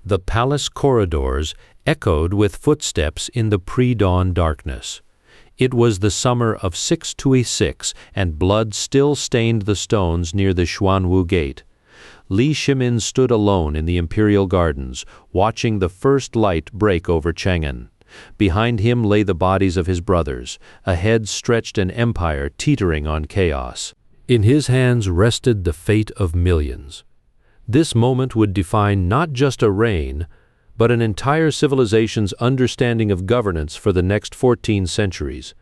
The palace corridors echoed with footsteps in the pre-dawn darkness. It was the summer of 626, and blood still stained the stones near the Xuanwu Gate. Li Shimin stood alone in the Imperial gardens, watching the first light break over Chang'an. Behind him lay the bodies of his brothers. Ahead stretched an empire teetering on chaos. In his hands rested the fate of millions. This moment would define not just a reign, but an entire civilization's understanding of governance for the next 14 centuries.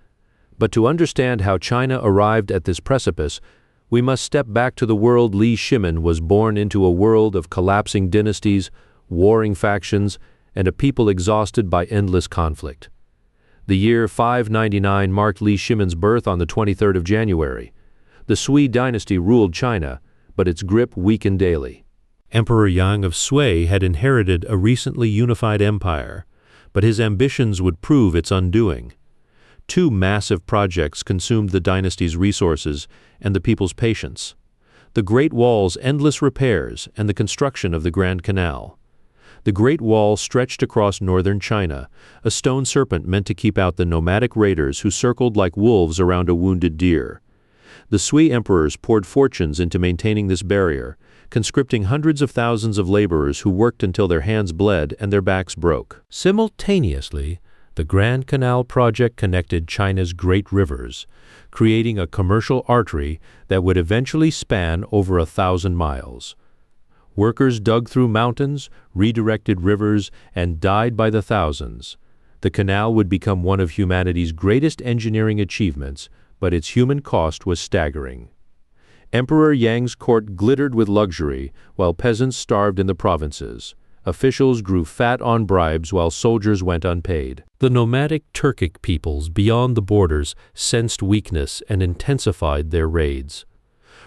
But to understand how China arrived at this precipice, we must step back to the world Li Shimin was born into, a world of collapsing dynasties, warring factions, and a people exhausted by endless conflict. The year 599 marked Li Shimin's birth on the 23rd of January. The Sui Dynasty ruled China, but its grip weakened daily. Emperor Yang of Sui had inherited a recently unified empire, but his ambitions would prove its undoing. Two massive projects consumed the dynasty's resources and the people's patience: the Great Wall's endless repairs and the construction of the Grand Canal. The Great Wall stretched across northern China, a stone serpent meant to keep out the nomadic raiders who circled like wolves around a wounded deer. The Sui emperors poured fortunes into maintaining this barrier, conscripting hundreds of thousands of laborers who worked until their hands bled and their backs broke. Simultaneously, the Grand Canal project connected China's great rivers, creating a commercial artery that would eventually span over 1,000 miles. Workers dug through mountains, redirected rivers, and died by the thousands. The canal would become one of humanity's greatest engineering achievements, but its human cost was staggering. Emperor Yang's court glittered with luxury, while peasants starved in the provinces. Officials grew fat on bribes while soldiers went unpaid. The nomadic Turkic peoples beyond the borders sensed weakness and intensified their raids.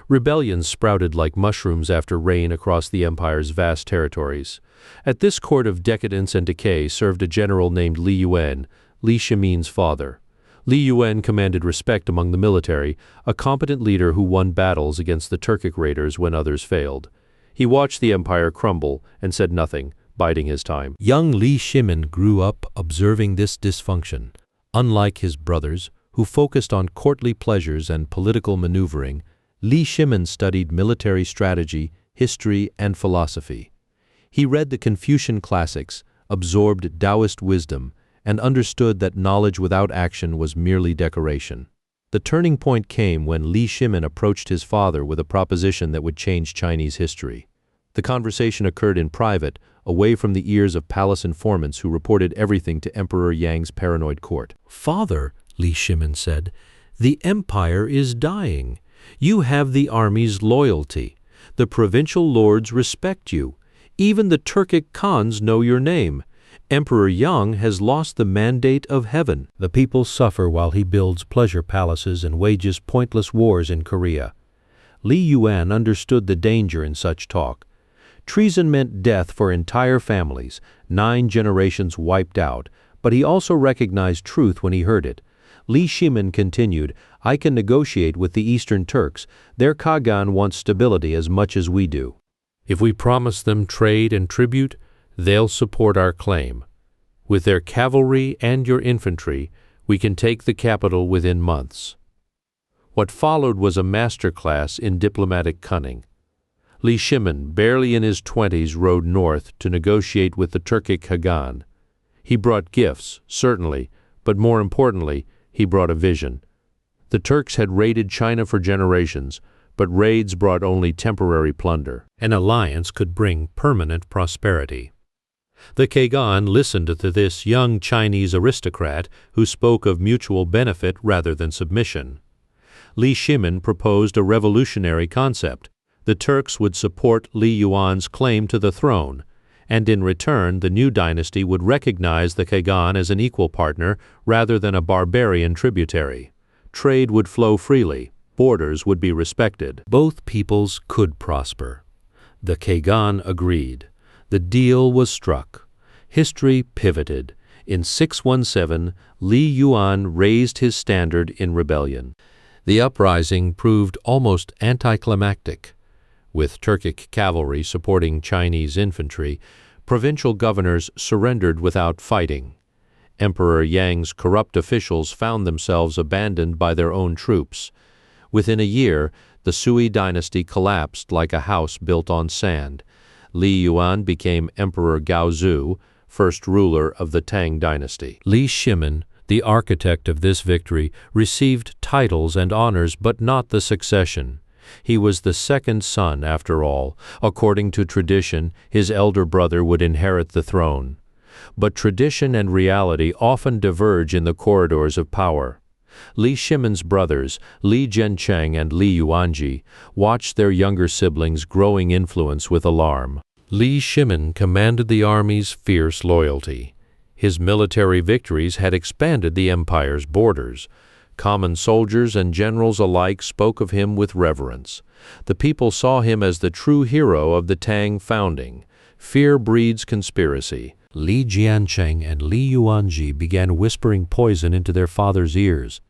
Rebellions sprouted like mushrooms after rain across the empire's vast territories. At this court of decadence and decay served a general named Li Yuan, Li Shimin's father. Li Yuan commanded respect among the military, a competent leader who won battles against the Turkic raiders when others failed. He watched the empire crumble and said nothing, biding his time. Young Li Shimin grew up observing this dysfunction. Unlike his brothers, who focused on courtly pleasures and political maneuvering, Li Shimin studied military strategy, history, and philosophy. He read the Confucian classics, absorbed Taoist wisdom, and understood that knowledge without action was merely decoration. The turning point came when Li Shimin approached his father with a proposition that would change Chinese history. The conversation occurred in private, away from the ears of palace informants who reported everything to Emperor Yang's paranoid court. "Father," Li Shimin said, "the empire is dying. You have the army's loyalty. The provincial lords respect you. Even the Turkic Khans know your name. Emperor Yang has lost the mandate of heaven. The people suffer while he builds pleasure palaces and wages pointless wars in Korea." Li Yuan understood the danger in such talk. Treason meant death for entire families, 9 generations wiped out, but he also recognized truth when he heard it. Li Shimin continued, "I can negotiate with the Eastern Turks. Their Khagan wants stability as much as we do. If we promise them trade and tribute, they'll support our claim. With their cavalry and your infantry, we can take the capital within months." What followed was a masterclass in diplomatic cunning. Li Shimin, barely in his 20s, rode north to negotiate with the Turkic Khagan. He brought gifts, certainly, but more importantly, he brought a vision. The Turks had raided China for generations, but raids brought only temporary plunder. An alliance could bring permanent prosperity. The Khagan listened to this young Chinese aristocrat who spoke of mutual benefit rather than submission. Li Shimin proposed a revolutionary concept. The Turks would support Li Yuan's claim to the throne, and in return the new dynasty would recognize the Khagan as an equal partner rather than a barbarian tributary. Trade would flow freely. Borders would be respected. Both peoples could prosper. The Khagan agreed. The deal was struck. History pivoted. In 617, Li Yuan raised his standard in rebellion. The uprising proved almost anticlimactic. With Turkic cavalry supporting Chinese infantry, Provincial governors surrendered without fighting. Emperor Yang's corrupt officials found themselves abandoned by their own troops. Within a year, the Sui Dynasty collapsed like a house built on sand. Li Yuan became Emperor Gaozu, first ruler of the Tang Dynasty. Li Shimin, the architect of this victory, received titles and honors but not the succession. He was the second son, after all. According to tradition, his elder brother would inherit the throne. But tradition and reality often diverge in the corridors of power. Li Shimin's brothers, Li Jiancheng and Li Yuanji, watched their younger siblings' growing influence with alarm. Li Shimin commanded the army's fierce loyalty. His military victories had expanded the empire's borders. Common soldiers and generals alike spoke of him with reverence. The people saw him as the true hero of the Tang founding. Fear breeds conspiracy. Li Jiancheng and Li Yuanji began whispering poison into their father's ears.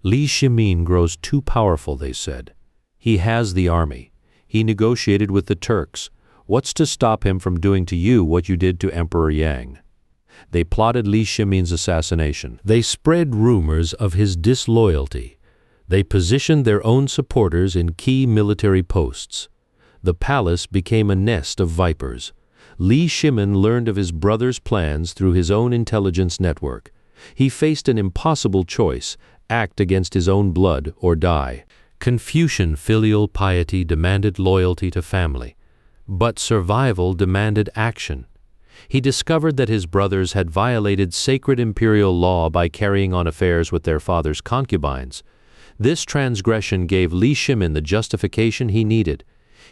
Li Shimin grows too powerful, they said. He has the army. He negotiated with the Turks. What's to stop him from doing to you what you did to Emperor Yang? They plotted Li Shimin's assassination. They spread rumors of his disloyalty. They positioned their own supporters in key military posts. The palace became a nest of vipers. Li Shimin learned of his brother's plans through his own intelligence network. He faced an impossible choice: act against his own blood or die. Confucian filial piety demanded loyalty to family, but survival demanded action. He discovered that his brothers had violated sacred imperial law by carrying on affairs with their father's concubines. This transgression gave Li Shimin the justification he needed.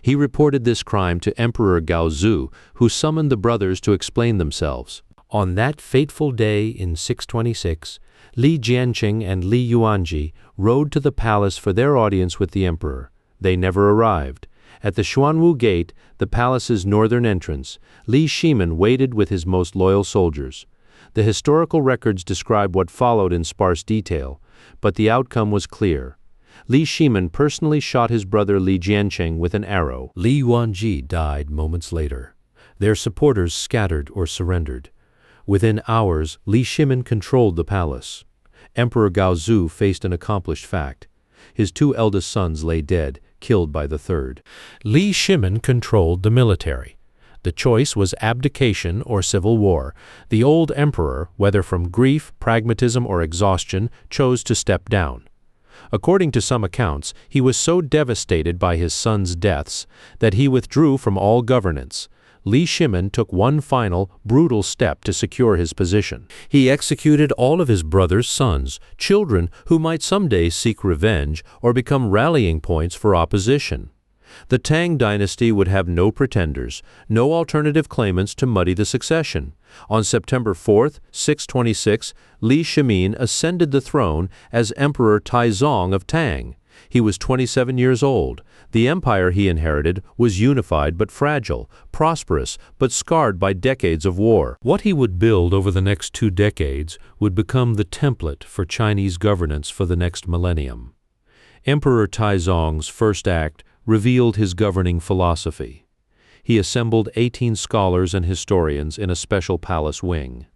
He reported this crime to Emperor Gaozu, who summoned the brothers to explain themselves. On that fateful day in 626, Li Jiancheng and Li Yuanji rode to the palace for their audience with the emperor. They never arrived. At the Xuanwu Gate, the palace's northern entrance, Li Shimin waited with his most loyal soldiers. The historical records describe what followed in sparse detail, but the outcome was clear. Li Shimin personally shot his brother Li Jiancheng with an arrow. Li Yuanji died moments later. Their supporters scattered or surrendered. Within hours, Li Shimin controlled the palace. Emperor Gaozu faced an accomplished fact. His two eldest sons lay dead, killed by the third. Li Shimin controlled the military. The choice was abdication or civil war. The old emperor, whether from grief, pragmatism, or exhaustion, chose to step down. According to some accounts, he was so devastated by his sons' deaths that he withdrew from all governance. Li Shimin took one final, brutal step to secure his position. He executed all of his brother's sons, children who might someday seek revenge or become rallying points for opposition. The Tang Dynasty would have no pretenders, no alternative claimants to muddy the succession. On September 4, 626, Li Shimin ascended the throne as Emperor Taizong of Tang. He was 27 years old. The empire he inherited was unified but fragile, prosperous but scarred by decades of war. What he would build over the next 2 decades would become the template for Chinese governance for the next millennium. Emperor Taizong's first act revealed his governing philosophy. He assembled 18 scholars and historians in a special palace wing.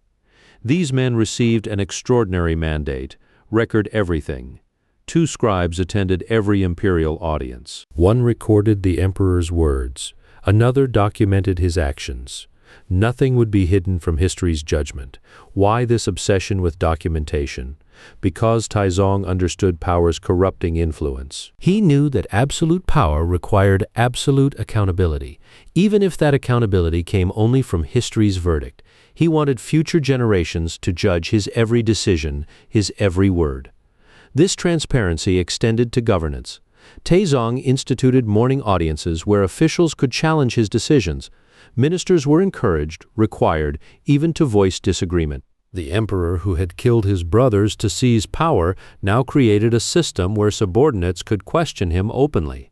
These men received an extraordinary mandate: record everything. 2 scribes attended every imperial audience. One recorded the emperor's words. Another documented his actions. Nothing would be hidden from history's judgment. Why this obsession with documentation? Because Taizong understood power's corrupting influence. He knew that absolute power required absolute accountability. Even if that accountability came only from history's verdict, he wanted future generations to judge his every decision, his every word. This transparency extended to governance. Taizong instituted morning audiences where officials could challenge his decisions. Ministers were encouraged, required, even to voice disagreement. The emperor, who had killed his brothers to seize power, now created a system where subordinates could question him openly.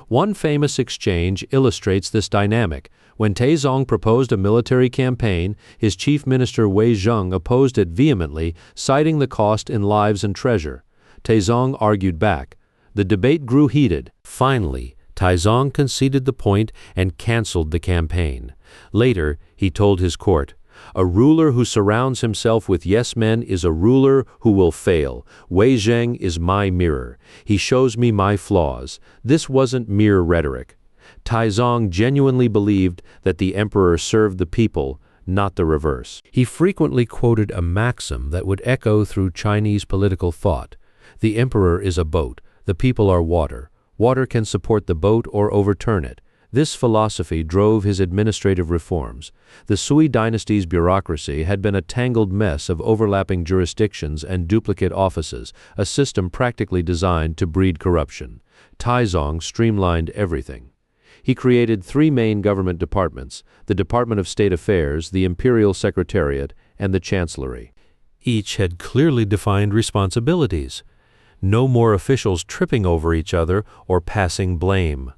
One famous exchange illustrates this dynamic. When Taizong proposed a military campaign, his chief minister Wei Zheng opposed it vehemently, citing the cost in lives and treasure. Taizong argued back. The debate grew heated. Finally, Taizong conceded the point and canceled the campaign. Later, he told his court, "A ruler who surrounds himself with yes-men is a ruler who will fail. Wei Zheng is my mirror. He shows me my flaws. This wasn't mere rhetoric." Taizong genuinely believed that the emperor served the people, not the reverse. He frequently quoted a maxim that would echo through Chinese political thought. The emperor is a boat, the people are water. Water can support the boat or overturn it. This philosophy drove his administrative reforms. The Sui Dynasty's bureaucracy had been a tangled mess of overlapping jurisdictions and duplicate offices, a system practically designed to breed corruption. Taizong streamlined everything. He created three main government departments: the Department of State Affairs, the Imperial Secretariat, and the Chancellery. Each had clearly defined responsibilities. No more officials tripping over each other or passing blame.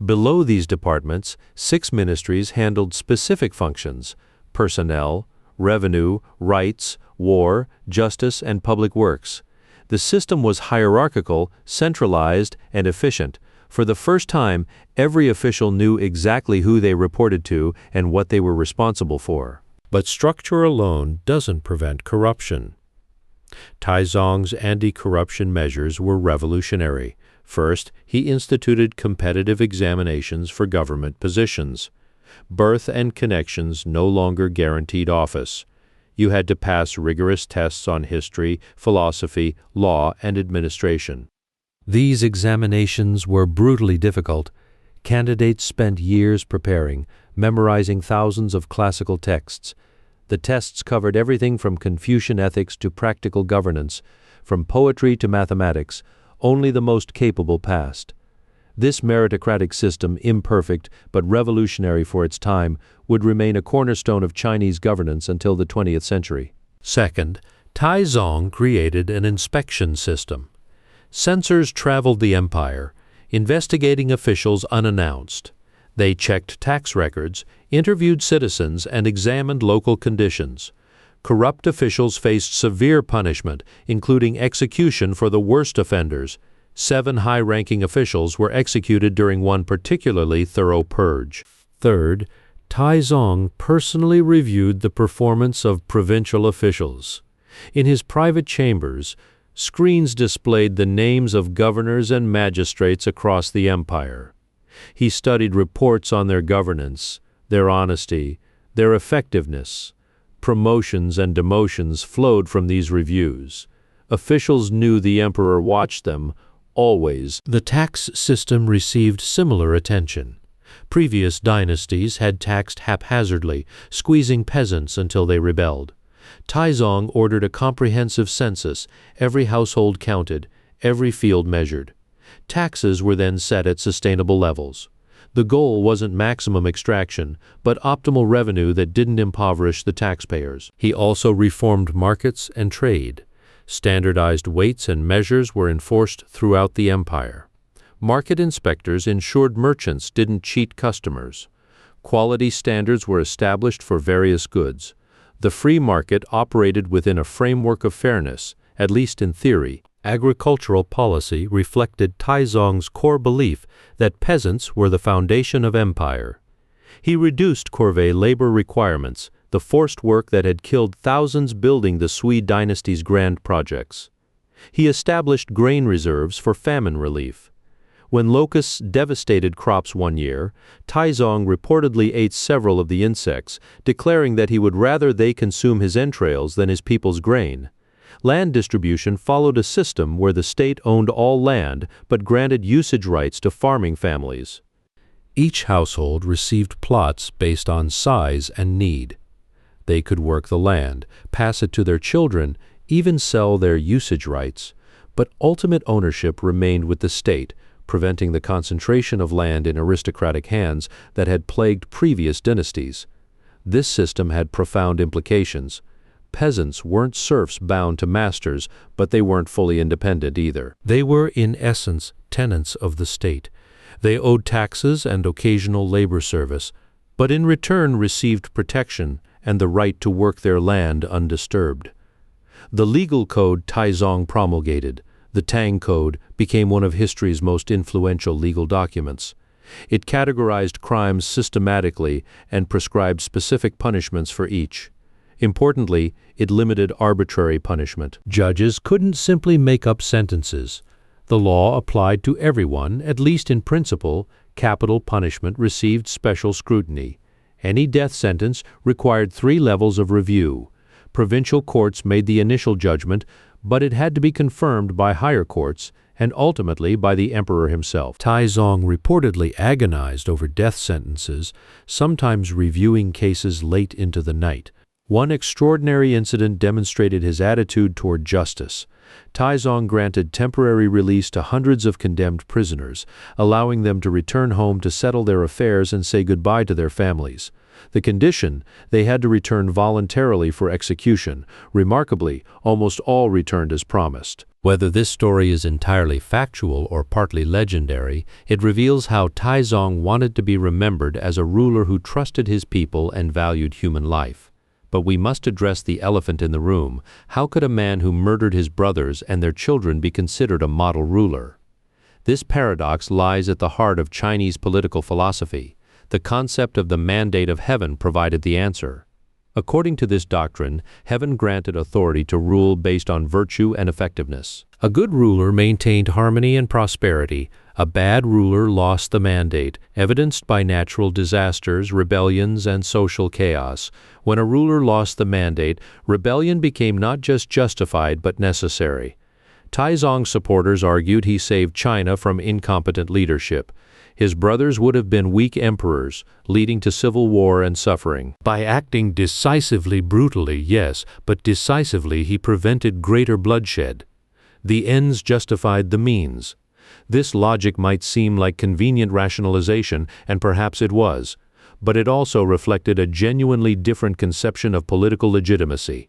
Below these departments, 6 ministries handled specific functions: personnel, revenue, rights, war, justice, and public works. The system was hierarchical, centralized, and efficient. For the first time, every official knew exactly who they reported to and what they were responsible for. But structure alone doesn't prevent corruption. Taizong's anti-corruption measures were revolutionary. First, he instituted competitive examinations for government positions. Birth and connections no longer guaranteed office. You had to pass rigorous tests on history, philosophy, law, and administration. These examinations were brutally difficult. Candidates spent years preparing, memorizing thousands of classical texts. The tests covered everything from Confucian ethics to practical governance, from poetry to mathematics. Only the most capable passed. This meritocratic system, imperfect but revolutionary for its time, would remain a cornerstone of Chinese governance until the 20th century. Second, Taizong created an inspection system. Censors traveled the empire, investigating officials unannounced. They checked tax records, interviewed citizens, and examined local conditions. Corrupt officials faced severe punishment, including execution for the worst offenders. 7 high-ranking officials were executed during one particularly thorough purge. Third, Taizong personally reviewed the performance of provincial officials. In his private chambers, screens displayed the names of governors and magistrates across the empire. He studied reports on their governance, their honesty, their effectiveness. Promotions and demotions flowed from these reviews. Officials knew the emperor watched them, always. The tax system received similar attention. Previous dynasties had taxed haphazardly, squeezing peasants until they rebelled. Taizong ordered a comprehensive census, every household counted, every field measured. Taxes were then set at sustainable levels. The goal wasn't maximum extraction, but optimal revenue that didn't impoverish the taxpayers. He also reformed markets and trade. Standardized weights and measures were enforced throughout the empire. Market inspectors ensured merchants didn't cheat customers. Quality standards were established for various goods. The free market operated within a framework of fairness, at least in theory. Agricultural policy reflected Taizong's core belief that peasants were the foundation of empire. He reduced corvée labor requirements, the forced work that had killed thousands building the Sui Dynasty's grand projects. He established grain reserves for famine relief. When locusts devastated crops one year, Taizong reportedly ate several of the insects, declaring that he would rather they consume his entrails than his people's grain. Land distribution followed a system where the state owned all land but granted usage rights to farming families. Each household received plots based on size and need. They could work the land, pass it to their children, even sell their usage rights, but ultimate ownership remained with the state, preventing the concentration of land in aristocratic hands that had plagued previous dynasties. This system had profound implications. Peasants weren't serfs bound to masters, but they weren't fully independent either. They were, in essence, tenants of the state. They owed taxes and occasional labor service, but in return received protection and the right to work their land undisturbed. The legal code Taizong promulgated, the Tang Code, became one of history's most influential legal documents. It categorized crimes systematically and prescribed specific punishments for each. Importantly, it limited arbitrary punishment. Judges couldn't simply make up sentences. The law applied to everyone, at least in principle. Capital punishment received special scrutiny. Any death sentence required 3 levels of review. Provincial courts made the initial judgment, but it had to be confirmed by higher courts and ultimately by the emperor himself. Taizong reportedly agonized over death sentences, sometimes reviewing cases late into the night. One extraordinary incident demonstrated his attitude toward justice. Taizong granted temporary release to hundreds of condemned prisoners, allowing them to return home to settle their affairs and say goodbye to their families. The condition, they had to return voluntarily for execution. Remarkably, almost all returned as promised. Whether this story is entirely factual or partly legendary, it reveals how Taizong wanted to be remembered as a ruler who trusted his people and valued human life. But we must address the elephant in the room. How could a man who murdered his brothers and their children be considered a model ruler? This paradox lies at the heart of Chinese political philosophy. The concept of the mandate of heaven provided the answer. According to this doctrine, heaven granted authority to rule based on virtue and effectiveness. A good ruler maintained harmony and prosperity. A bad ruler lost the mandate, evidenced by natural disasters, rebellions, and social chaos. When a ruler lost the mandate, rebellion became not just justified but necessary. Taizong's supporters argued he saved China from incompetent leadership. His brothers would have been weak emperors, leading to civil war and suffering. By acting decisively brutally, yes, but decisively he prevented greater bloodshed. The ends justified the means. This logic might seem like convenient rationalization, and perhaps it was, but it also reflected a genuinely different conception of political legitimacy.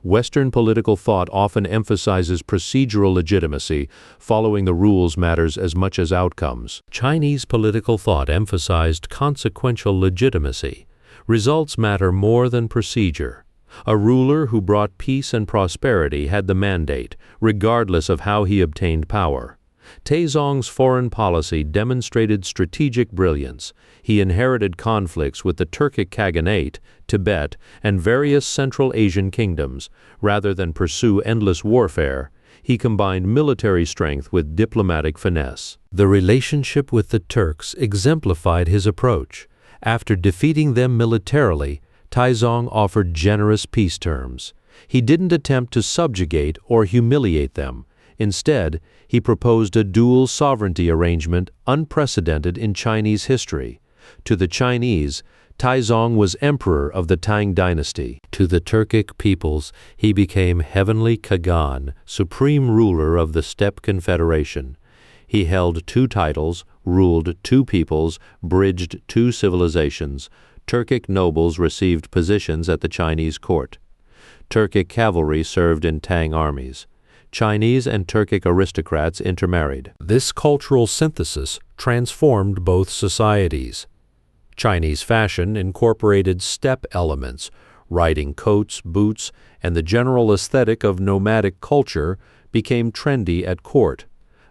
Western political thought often emphasizes procedural legitimacy. Following the rules matters as much as outcomes. Chinese political thought emphasized consequential legitimacy. Results matter more than procedure. A ruler who brought peace and prosperity had the mandate, regardless of how he obtained power. Taizong's foreign policy demonstrated strategic brilliance. He inherited conflicts with the Turkic Khaganate, Tibet, and various Central Asian kingdoms. Rather than pursue endless warfare, he combined military strength with diplomatic finesse. The relationship with the Turks exemplified his approach. After defeating them militarily, Taizong offered generous peace terms. He didn't attempt to subjugate or humiliate them. Instead, he proposed a dual sovereignty arrangement unprecedented in Chinese history. To the Chinese, Taizong was emperor of the Tang Dynasty. To the Turkic peoples, he became heavenly Khagan, supreme ruler of the Steppe Confederation. He held 2 titles, ruled 2 peoples, bridged 2 civilizations. Turkic nobles received positions at the Chinese court. Turkic cavalry served in Tang armies. Chinese and Turkic aristocrats intermarried. This cultural synthesis transformed both societies. Chinese fashion incorporated steppe elements, riding coats, boots, and the general aesthetic of nomadic culture became trendy at court.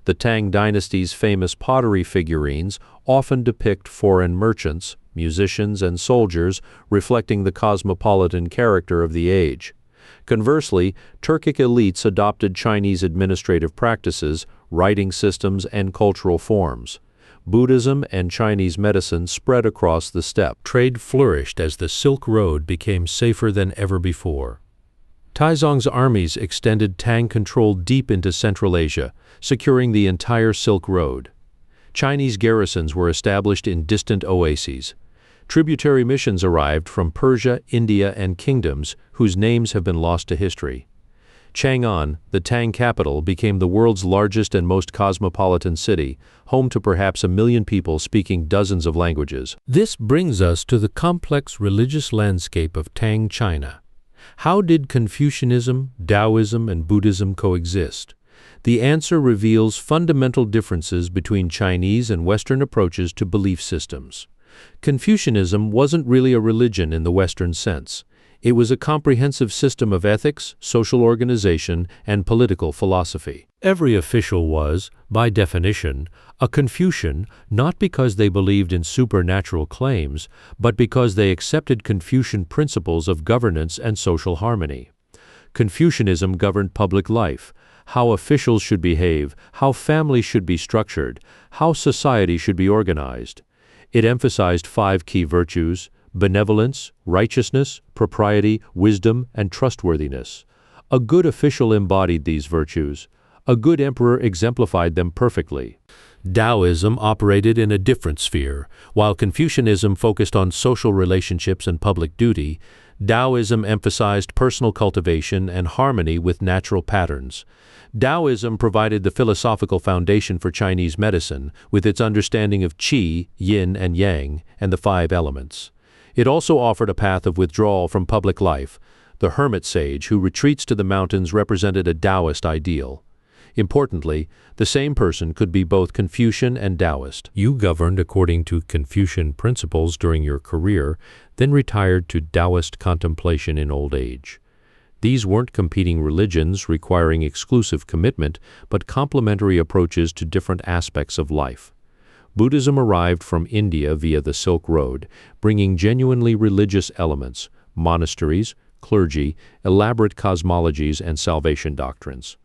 The Tang Dynasty's famous pottery figurines often depict foreign merchants, musicians, and soldiers, reflecting the cosmopolitan character of the age. Conversely, Turkic elites adopted Chinese administrative practices, writing systems, and cultural forms. Buddhism and Chinese medicine spread across the steppe. Trade flourished as the Silk Road became safer than ever before. Taizong's armies extended Tang control deep into Central Asia, securing the entire Silk Road. Chinese garrisons were established in distant oases. Tributary missions arrived from Persia, India, and kingdoms whose names have been lost to history. Chang'an, the Tang capital, became the world's largest and most cosmopolitan city, home to perhaps 1 million people speaking dozens of languages. This brings us to the complex religious landscape of Tang China. How did Confucianism, Taoism, and Buddhism coexist? The answer reveals fundamental differences between Chinese and Western approaches to belief systems. Confucianism wasn't really a religion in the Western sense. It was a comprehensive system of ethics, social organization, and political philosophy. Every official was, by definition, a Confucian, not because they believed in supernatural claims, but because they accepted Confucian principles of governance and social harmony. Confucianism governed public life, how officials should behave, how families should be structured, how society should be organized. It emphasized 5 key virtues: benevolence, righteousness, propriety, wisdom, and trustworthiness. A good official embodied these virtues. A good emperor exemplified them perfectly. Taoism operated in a different sphere. While Confucianism focused on social relationships and public duty, Taoism emphasized personal cultivation and harmony with natural patterns. Taoism provided the philosophical foundation for Chinese medicine, with its understanding of qi, yin and yang, and the 5 elements. It also offered a path of withdrawal from public life. The hermit sage who retreats to the mountains represented a Taoist ideal. Importantly, the same person could be both Confucian and Taoist. You governed according to Confucian principles during your career, then retired to Taoist contemplation in old age. These weren't competing religions requiring exclusive commitment, but complementary approaches to different aspects of life. Buddhism arrived from India via the Silk Road, bringing genuinely religious elements, monasteries, clergy, elaborate cosmologies, and salvation doctrines.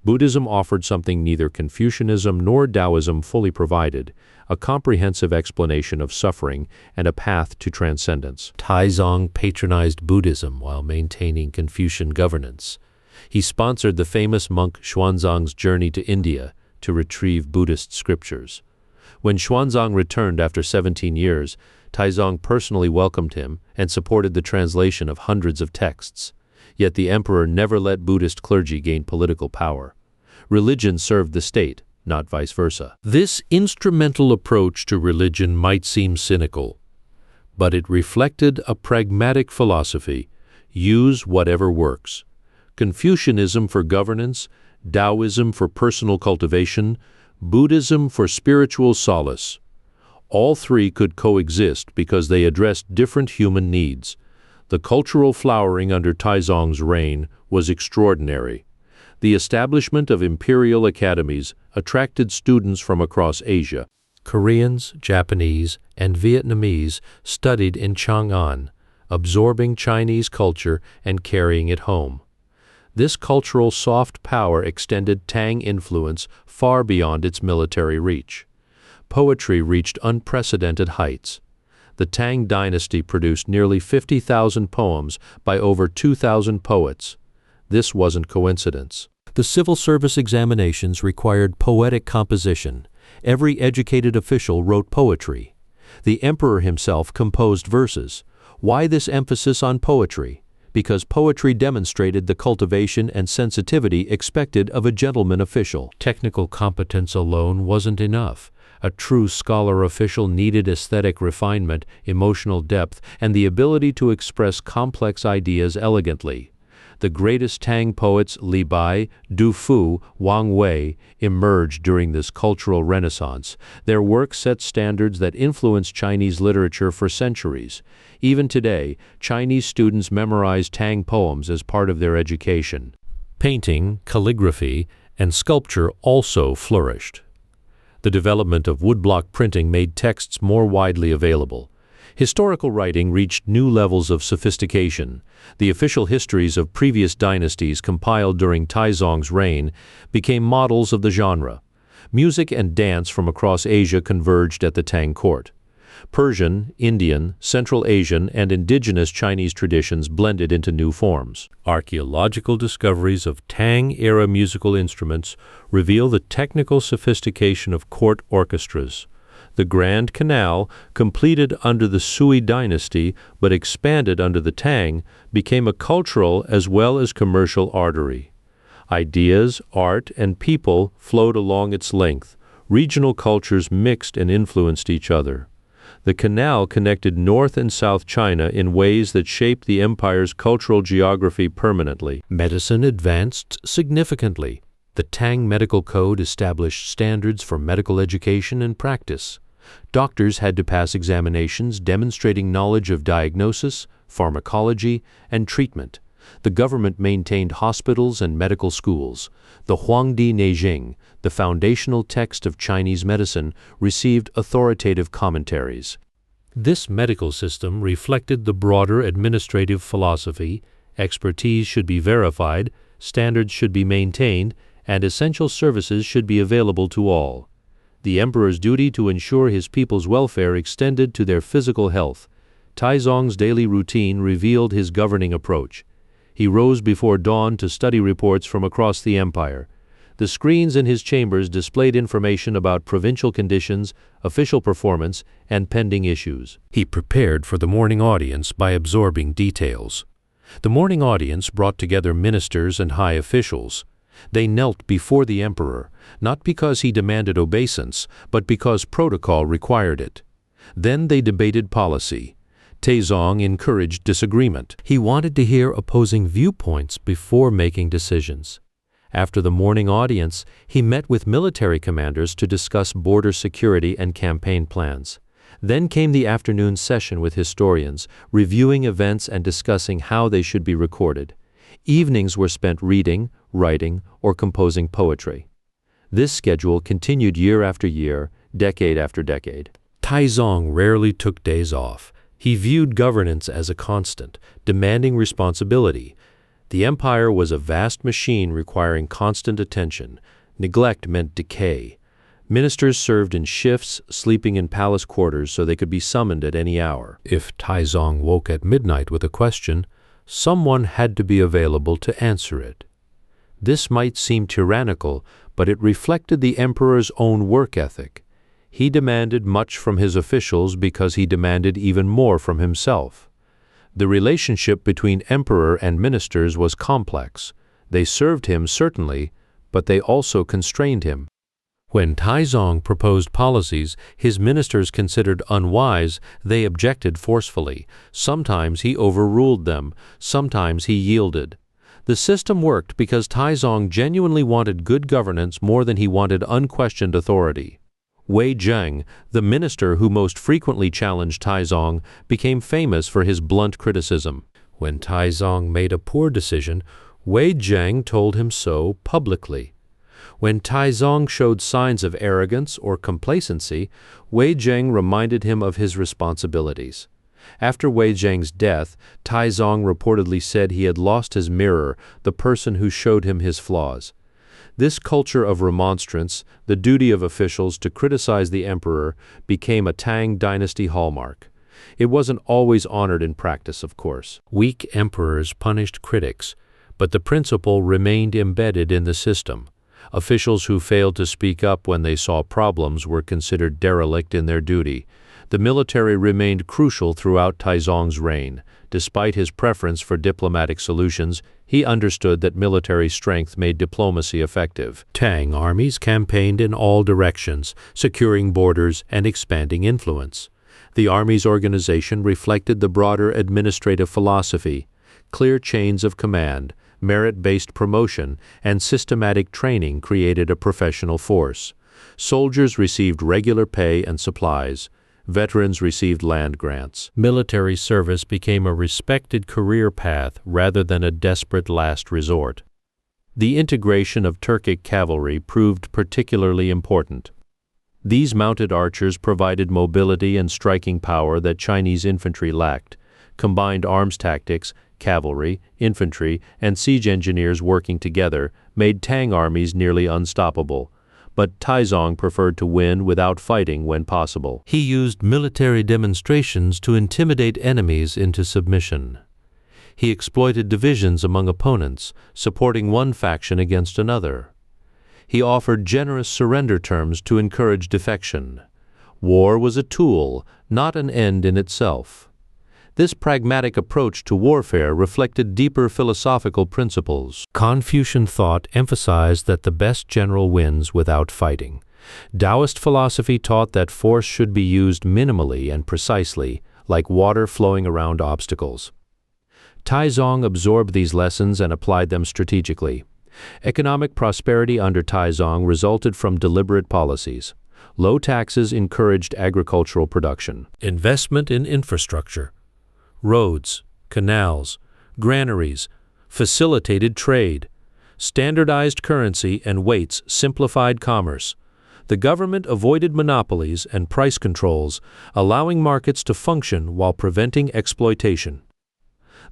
Buddhism offered something neither Confucianism nor Taoism fully provided: a comprehensive explanation of suffering and a path to transcendence. Taizong patronized Buddhism while maintaining Confucian governance. He sponsored the famous monk Xuanzang's journey to India to retrieve Buddhist scriptures. When Xuanzang returned after 17 years, Taizong personally welcomed him and supported the translation of hundreds of texts. Yet the emperor never let Buddhist clergy gain political power. Religion served the state, not vice versa. This instrumental approach to religion might seem cynical, but it reflected a pragmatic philosophy: use whatever works. Confucianism for governance, Taoism for personal cultivation, Buddhism for spiritual solace. All 3 could coexist because they addressed different human needs. The cultural flowering under Taizong's reign was extraordinary. The establishment of imperial academies attracted students from across Asia. Koreans, Japanese, and Vietnamese studied in Chang'an, absorbing Chinese culture and carrying it home. This cultural soft power extended Tang influence far beyond its military reach. Poetry reached unprecedented heights. The Tang Dynasty produced nearly 50,000 poems by over 2,000 poets. This wasn't coincidence. The civil service examinations required poetic composition. Every educated official wrote poetry. The emperor himself composed verses. Why this emphasis on poetry? Because poetry demonstrated the cultivation and sensitivity expected of a gentleman official. Technical competence alone wasn't enough. A true scholar official needed aesthetic refinement, emotional depth, and the ability to express complex ideas elegantly. The greatest Tang poets, Li Bai, Du Fu, Wang Wei, emerged during this cultural renaissance. Their work set standards that influenced Chinese literature for centuries. Even today, Chinese students memorize Tang poems as part of their education. Painting, calligraphy, and sculpture also flourished. The development of woodblock printing made texts more widely available. Historical writing reached new levels of sophistication. The official histories of previous dynasties compiled during Taizong's reign became models of the genre. Music and dance from across Asia converged at the Tang court. Persian, Indian, Central Asian, and indigenous Chinese traditions blended into new forms. Archaeological discoveries of Tang-era musical instruments reveal the technical sophistication of court orchestras. The Grand Canal, completed under the Sui Dynasty but expanded under the Tang, became a cultural as well as commercial artery. Ideas, art, and people flowed along its length. Regional cultures mixed and influenced each other. The canal connected North and South China in ways that shaped the empire's cultural geography permanently. Medicine advanced significantly. The Tang Medical Code established standards for medical education and practice. Doctors had to pass examinations demonstrating knowledge of diagnosis, pharmacology, and treatment. The government maintained hospitals and medical schools. The Huangdi Neijing, the foundational text of Chinese medicine, received authoritative commentaries. This medical system reflected the broader administrative philosophy: expertise should be verified, standards should be maintained, and essential services should be available to all. The emperor's duty to ensure his people's welfare extended to their physical health. Taizong's daily routine revealed his governing approach. He rose before dawn to study reports from across the empire. The screens in his chambers displayed information about provincial conditions, official performance, and pending issues. He prepared for the morning audience by absorbing details. The morning audience brought together ministers and high officials. They knelt before the emperor, not because he demanded obeisance, but because protocol required it. Then they debated policy. Taizong encouraged disagreement. He wanted to hear opposing viewpoints before making decisions. After the morning audience, he met with military commanders to discuss border security and campaign plans. Then came the afternoon session with historians, reviewing events and discussing how they should be recorded. Evenings were spent reading, writing, or composing poetry. This schedule continued year after year, decade after decade. Taizong rarely took days off. He viewed governance as a constant, demanding responsibility. The empire was a vast machine requiring constant attention. Neglect meant decay. Ministers served in shifts, sleeping in palace quarters so they could be summoned at any hour. If Taizong woke at midnight with a question, someone had to be available to answer it. This might seem tyrannical, but it reflected the emperor's own work ethic. He demanded much from his officials because he demanded even more from himself. The relationship between emperor and ministers was complex. They served him, certainly, but they also constrained him. When Taizong proposed policies his ministers considered unwise, they objected forcefully. Sometimes he overruled them, sometimes he yielded. The system worked because Taizong genuinely wanted good governance more than he wanted unquestioned authority. Wei Zheng, the minister who most frequently challenged Taizong, became famous for his blunt criticism. When Taizong made a poor decision, Wei Zheng told him so publicly. When Taizong showed signs of arrogance or complacency, Wei Zheng reminded him of his responsibilities. After Wei Zheng's death, Taizong reportedly said he had lost his mirror, the person who showed him his flaws. This culture of remonstrance, the duty of officials to criticize the emperor, became a Tang Dynasty hallmark. It wasn't always honored in practice, of course. Weak emperors punished critics, but the principle remained embedded in the system. Officials who failed to speak up when they saw problems were considered derelict in their duty. The military remained crucial throughout Taizong's reign. Despite his preference for diplomatic solutions, he understood that military strength made diplomacy effective. Tang armies campaigned in all directions, securing borders and expanding influence. The army's organization reflected the broader administrative philosophy: clear chains of command, merit-based promotion, and systematic training created a professional force. Soldiers received regular pay and supplies. Veterans received land grants. Military service became a respected career path rather than a desperate last resort. The integration of Turkic cavalry proved particularly important. These mounted archers provided mobility and striking power that Chinese infantry lacked. Combined arms tactics, cavalry, infantry, and siege engineers working together made Tang armies nearly unstoppable. But Taizong preferred to win without fighting when possible. He used military demonstrations to intimidate enemies into submission. He exploited divisions among opponents, supporting one faction against another. He offered generous surrender terms to encourage defection. War was a tool, not an end in itself. This pragmatic approach to warfare reflected deeper philosophical principles. Confucian thought emphasized that the best general wins without fighting. Taoist philosophy taught that force should be used minimally and precisely, like water flowing around obstacles. Taizong absorbed these lessons and applied them strategically. Economic prosperity under Taizong resulted from deliberate policies. Low taxes encouraged agricultural production. Investment in infrastructure. Roads, canals, granaries, facilitated trade, standardized currency and weights simplified commerce. The government avoided monopolies and price controls, allowing markets to function while preventing exploitation.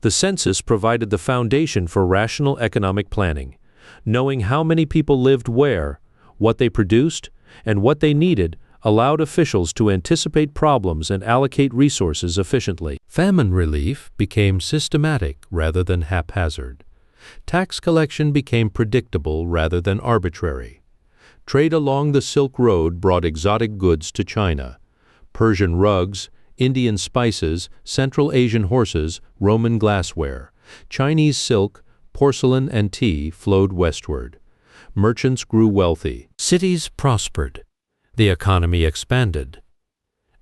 The census provided the foundation for rational economic planning. Knowing how many people lived where, what they produced, and what they needed allowed officials to anticipate problems and allocate resources efficiently. Famine relief became systematic rather than haphazard. Tax collection became predictable rather than arbitrary. Trade along the Silk Road brought exotic goods to China. Persian rugs, Indian spices, Central Asian horses, Roman glassware, Chinese silk, porcelain and tea flowed westward. Merchants grew wealthy. Cities prospered. The economy expanded.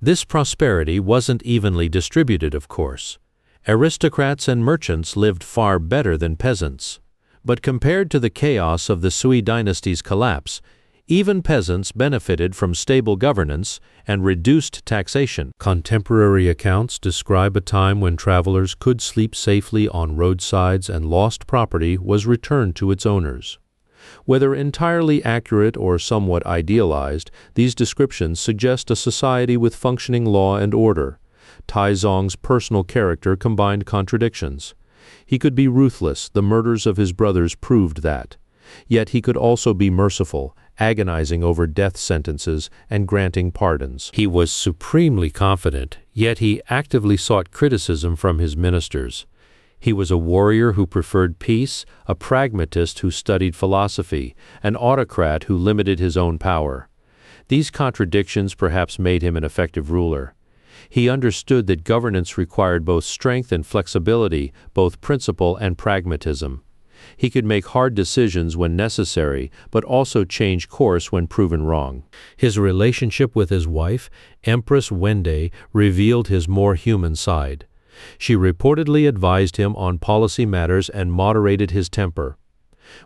This prosperity wasn't evenly distributed, of course. Aristocrats and merchants lived far better than peasants. But compared to the chaos of the Sui Dynasty's collapse, even peasants benefited from stable governance and reduced taxation. Contemporary accounts describe a time when travelers could sleep safely on roadsides and lost property was returned to its owners. Whether entirely accurate or somewhat idealized, these descriptions suggest a society with functioning law and order. Taizong's personal character combined contradictions. He could be ruthless, the murders of his brothers proved that. Yet he could also be merciful, agonizing over death sentences and granting pardons. He was supremely confident, yet he actively sought criticism from his ministers. He was a warrior who preferred peace, a pragmatist who studied philosophy, an autocrat who limited his own power. These contradictions perhaps made him an effective ruler. He understood that governance required both strength and flexibility, both principle and pragmatism. He could make hard decisions when necessary, but also change course when proven wrong. His relationship with his wife, Empress Wende, revealed his more human side. She reportedly advised him on policy matters and moderated his temper.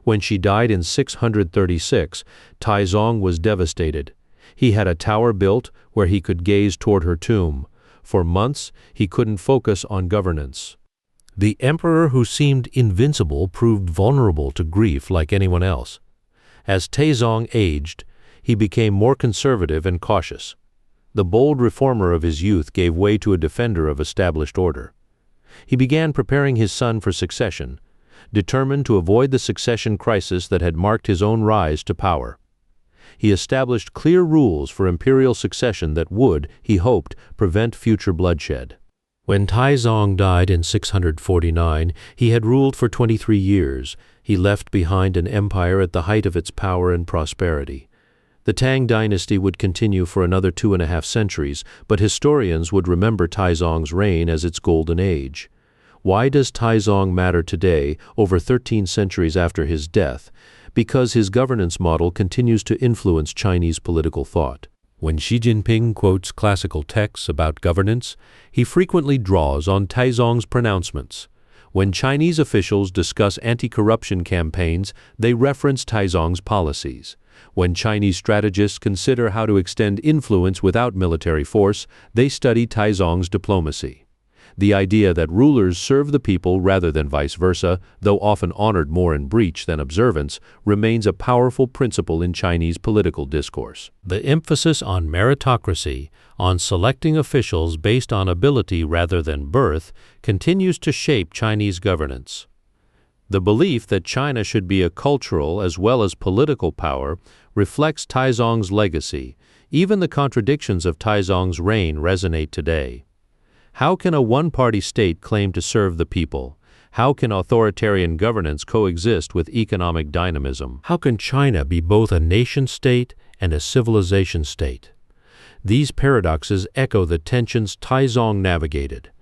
When she died in 636, Taizong was devastated. He had a tower built where he could gaze toward her tomb. For months, he couldn't focus on governance. The emperor who seemed invincible proved vulnerable to grief like anyone else. As Taizong aged, he became more conservative and cautious. The bold reformer of his youth gave way to a defender of established order. He began preparing his son for succession, determined to avoid the succession crisis that had marked his own rise to power. He established clear rules for imperial succession that would, he hoped, prevent future bloodshed. When Taizong died in 649, he had ruled for 23 years. He left behind an empire at the height of its power and prosperity. The Tang Dynasty would continue for another 2.5 centuries, but historians would remember Taizong's reign as its golden age. Why does Taizong matter today, over 13 centuries after his death? Because his governance model continues to influence Chinese political thought. When Xi Jinping quotes classical texts about governance, he frequently draws on Taizong's pronouncements. When Chinese officials discuss anti-corruption campaigns, they reference Taizong's policies. When Chinese strategists consider how to extend influence without military force, they study Taizong's diplomacy. The idea that rulers serve the people rather than vice versa, though often honored more in breach than observance, remains a powerful principle in Chinese political discourse. The emphasis on meritocracy, on selecting officials based on ability rather than birth, continues to shape Chinese governance. The belief that China should be a cultural as well as political power reflects Taizong's legacy. Even the contradictions of Taizong's reign resonate today. How can a one-party state claim to serve the people? How can authoritarian governance coexist with economic dynamism? How can China be both a nation-state and a civilization state? These paradoxes echo the tensions Taizong navigated.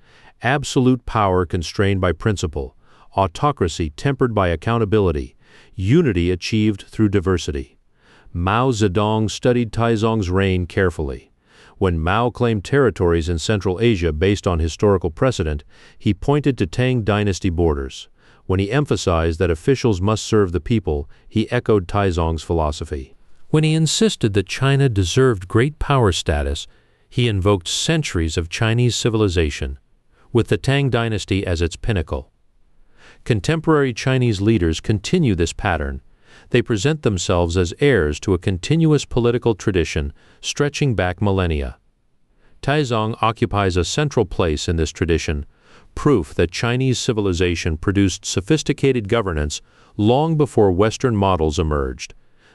Absolute power constrained by principle, autocracy tempered by accountability, unity achieved through diversity. Mao Zedong studied Taizong's reign carefully. When Mao claimed territories in Central Asia based on historical precedent, he pointed to Tang Dynasty borders. When he emphasized that officials must serve the people, he echoed Taizong's philosophy. When he insisted that China deserved great power status, he invoked centuries of Chinese civilization. with the Tang Dynasty as its pinnacle. Contemporary Chinese leaders continue this pattern. They present themselves as heirs to a continuous political tradition stretching back millennia. Taizong occupies a central place in this tradition, proof that Chinese civilization produced sophisticated governance long before Western models emerged.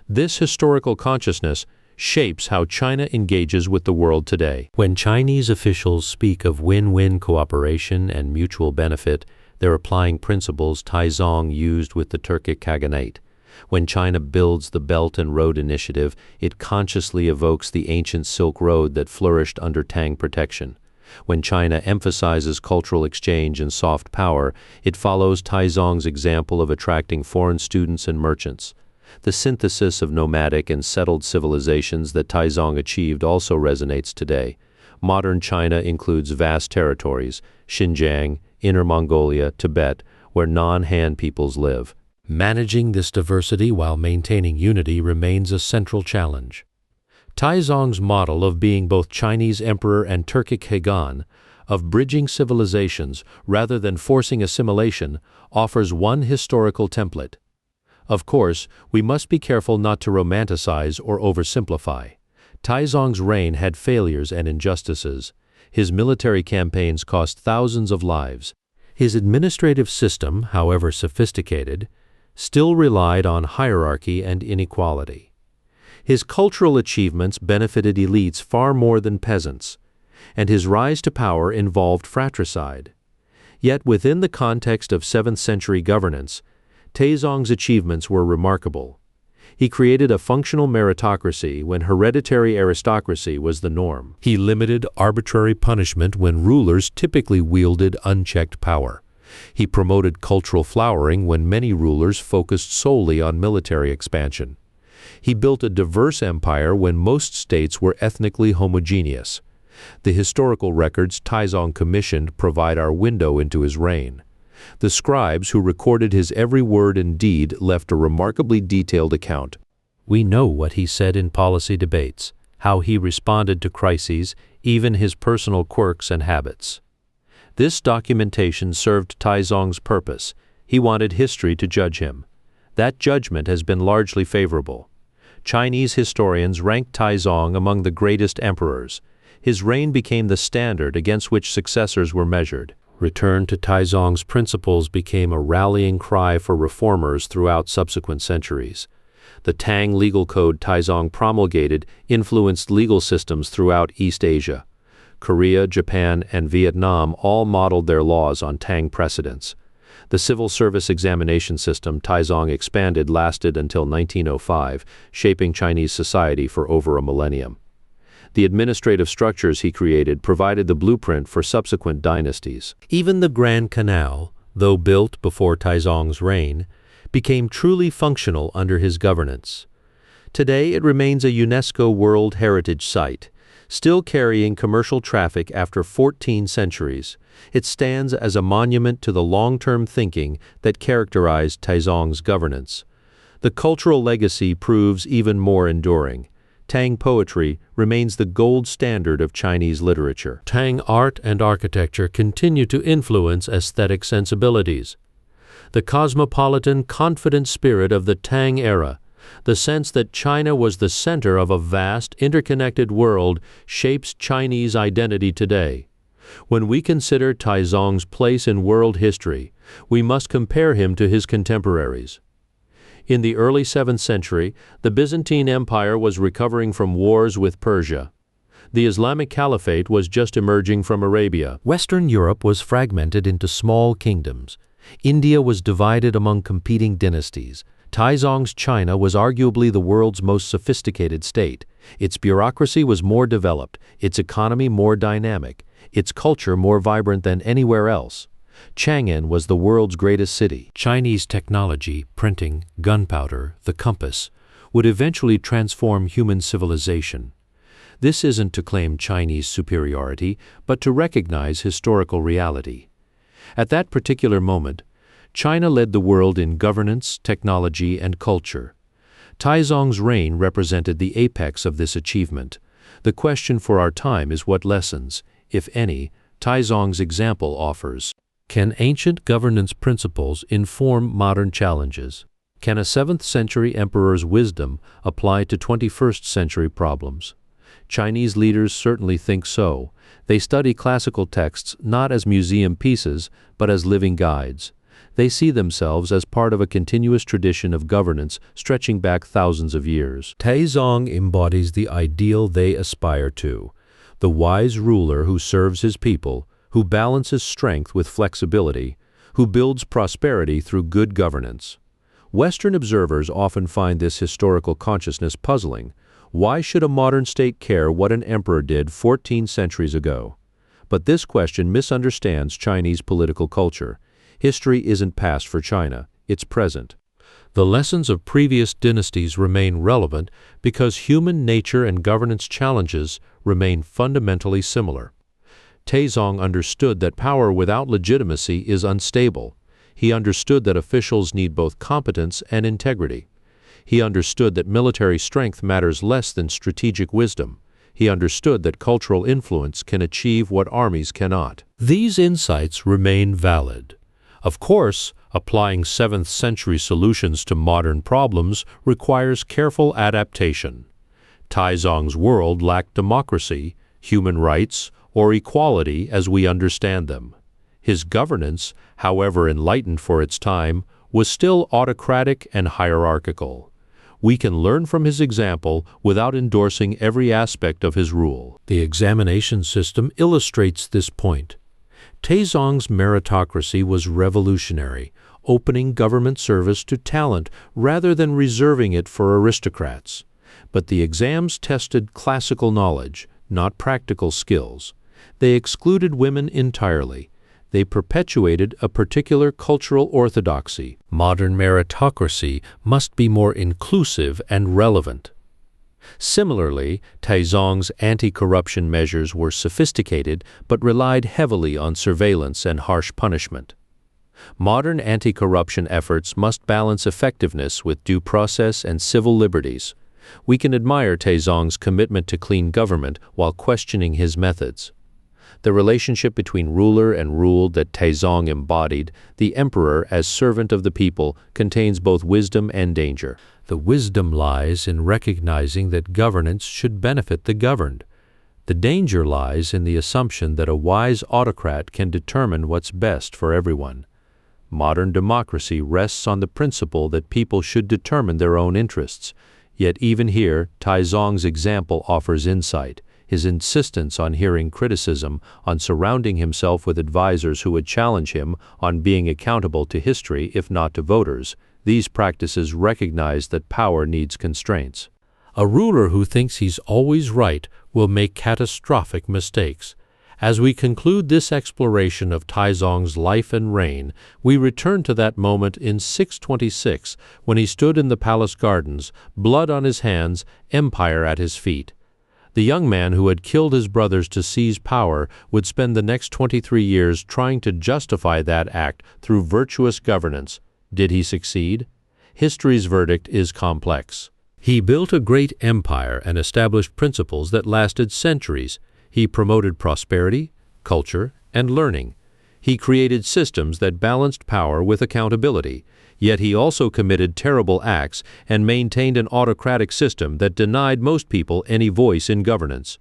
This historical consciousness shapes how China engages with the world today. When Chinese officials speak of win-win cooperation and mutual benefit, they're applying principles Taizong used with the Turkic Khaganate. When China builds the Belt and Road Initiative, it consciously evokes the ancient Silk Road that flourished under Tang protection. When China emphasizes cultural exchange and soft power, it follows Taizong's example of attracting foreign students and merchants. The synthesis of nomadic and settled civilizations that Taizong achieved also resonates today. Modern China includes vast territories, Xinjiang, Inner Mongolia, Tibet, where non-Han peoples live. Managing this diversity while maintaining unity remains a central challenge. Taizong's model of being both Chinese emperor and Turkic Khagan, of bridging civilizations rather than forcing assimilation, offers one historical template. Of course, we must be careful not to romanticize or oversimplify. Taizong's reign had failures and injustices. His military campaigns cost thousands of lives. His administrative system, however sophisticated, still relied on hierarchy and inequality. His cultural achievements benefited elites far more than peasants, and his rise to power involved fratricide. Yet within the context of 7th century governance, Taizong's achievements were remarkable. He created a functional meritocracy when hereditary aristocracy was the norm. He limited arbitrary punishment when rulers typically wielded unchecked power. He promoted cultural flowering when many rulers focused solely on military expansion. He built a diverse empire when most states were ethnically homogeneous. The historical records Taizong commissioned provide our window into his reign. The scribes who recorded his every word and deed left a remarkably detailed account. We know what he said in policy debates, how he responded to crises, even his personal quirks and habits. This documentation served Taizong's purpose. He wanted history to judge him. That judgment has been largely favorable. Chinese historians rank Taizong among the greatest emperors. His reign became the standard against which successors were measured. Return to Taizong's principles became a rallying cry for reformers throughout subsequent centuries. The Tang legal code Taizong promulgated influenced legal systems throughout East Asia. Korea, Japan, and Vietnam all modeled their laws on Tang precedents. The civil service examination system Taizong expanded lasted until 1905, shaping Chinese society for over a millennium. The administrative structures he created provided the blueprint for subsequent dynasties. Even the Grand Canal, though built before Taizong's reign, became truly functional under his governance. Today it remains a UNESCO World Heritage Site, still carrying commercial traffic after 14 centuries. It stands as a monument to the long-term thinking that characterized Taizong's governance. The cultural legacy proves even more enduring. Tang poetry remains the gold standard of Chinese literature. Tang art and architecture continue to influence aesthetic sensibilities. The cosmopolitan, confident spirit of the Tang era, the sense that China was the center of a vast, interconnected world, shapes Chinese identity today. When we consider Taizong's place in world history, we must compare him to his contemporaries. In the early 7th century, the Byzantine Empire was recovering from wars with Persia. The Islamic Caliphate was just emerging from Arabia. Western Europe was fragmented into small kingdoms. India was divided among competing dynasties. Taizong's China was arguably the world's most sophisticated state. Its bureaucracy was more developed, its economy more dynamic, its culture more vibrant than anywhere else. Chang'an was the world's greatest city. Chinese technology, printing, gunpowder, the compass, would eventually transform human civilization. This isn't to claim Chinese superiority, but to recognize historical reality. At that particular moment, China led the world in governance, technology, and culture. Taizong's reign represented the apex of this achievement. The question for our time is what lessons, if any, Taizong's example offers. Can ancient governance principles inform modern challenges? Can a 7th century emperor's wisdom apply to 21st century problems? Chinese leaders certainly think so. They study classical texts not as museum pieces, but as living guides. They see themselves as part of a continuous tradition of governance stretching back thousands of years. Taizong embodies the ideal they aspire to, the wise ruler who serves his people, who balances strength with flexibility, who builds prosperity through good governance. Western observers often find this historical consciousness puzzling. Why should a modern state care what an emperor did 14 centuries ago? But this question misunderstands Chinese political culture. History isn't past for China, it's present. The lessons of previous dynasties remain relevant because human nature and governance challenges remain fundamentally similar. Taizong understood that power without legitimacy is unstable. He understood that officials need both competence and integrity. He understood that military strength matters less than strategic wisdom. He understood that cultural influence can achieve what armies cannot. These insights remain valid. Of course, applying 7th century solutions to modern problems requires careful adaptation. Taizong's world lacked democracy, human rights, or equality as we understand them. His governance, however enlightened for its time, was still autocratic and hierarchical. We can learn from his example without endorsing every aspect of his rule. The examination system illustrates this point. Taizong's meritocracy was revolutionary, opening government service to talent rather than reserving it for aristocrats. But the exams tested classical knowledge, not practical skills. They excluded women entirely. They perpetuated a particular cultural orthodoxy. Modern meritocracy must be more inclusive and relevant. Similarly, Taizong's anti-corruption measures were sophisticated but relied heavily on surveillance and harsh punishment. Modern anti-corruption efforts must balance effectiveness with due process and civil liberties. We can admire Taizong's commitment to clean government while questioning his methods. The relationship between ruler and ruled that Taizong embodied, the emperor as servant of the people, contains both wisdom and danger. The wisdom lies in recognizing that governance should benefit the governed. The danger lies in the assumption that a wise autocrat can determine what's best for everyone. Modern democracy rests on the principle that people should determine their own interests. Yet even here, Taizong's example offers insight. His insistence on hearing criticism, on surrounding himself with advisors who would challenge him, on being accountable to history if not to voters. These practices recognize that power needs constraints. A ruler who thinks he's always right will make catastrophic mistakes. As we conclude this exploration of Taizong's life and reign, we return to that moment in 626 when he stood in the palace gardens, blood on his hands, empire at his feet. The young man who had killed his brothers to seize power would spend the next 23 years trying to justify that act through virtuous governance. Did he succeed? History's verdict is complex. He built a great empire and established principles that lasted centuries. He promoted prosperity, culture, and learning. He created systems that balanced power with accountability. Yet he also committed terrible acts and maintained an autocratic system that denied most people any voice in governance.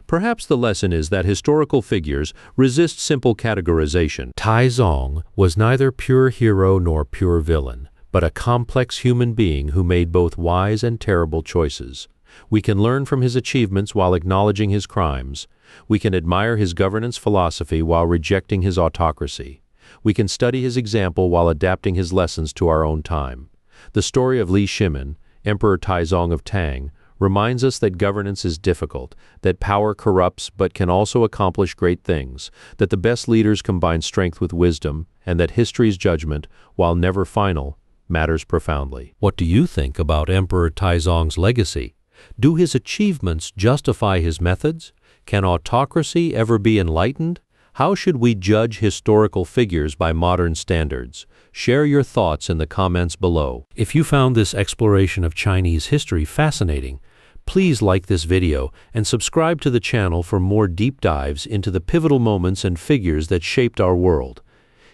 Perhaps the lesson is that historical figures resist simple categorization. Taizong was neither pure hero nor pure villain, but a complex human being who made both wise and terrible choices. We can learn from his achievements while acknowledging his crimes. We can admire his governance philosophy while rejecting his autocracy. We can study his example while adapting his lessons to our own time. The story of Li Shimin, Emperor Taizong of Tang, reminds us that governance is difficult, that power corrupts but can also accomplish great things, that the best leaders combine strength with wisdom, and that history's judgment, while never final, matters profoundly. What do you think about Emperor Taizong's legacy? Do his achievements justify his methods? Can autocracy ever be enlightened? How should we judge historical figures by modern standards? Share your thoughts in the comments below. If you found this exploration of Chinese history fascinating, Please like this video and subscribe to the channel for more deep dives into the pivotal moments and figures that shaped our world.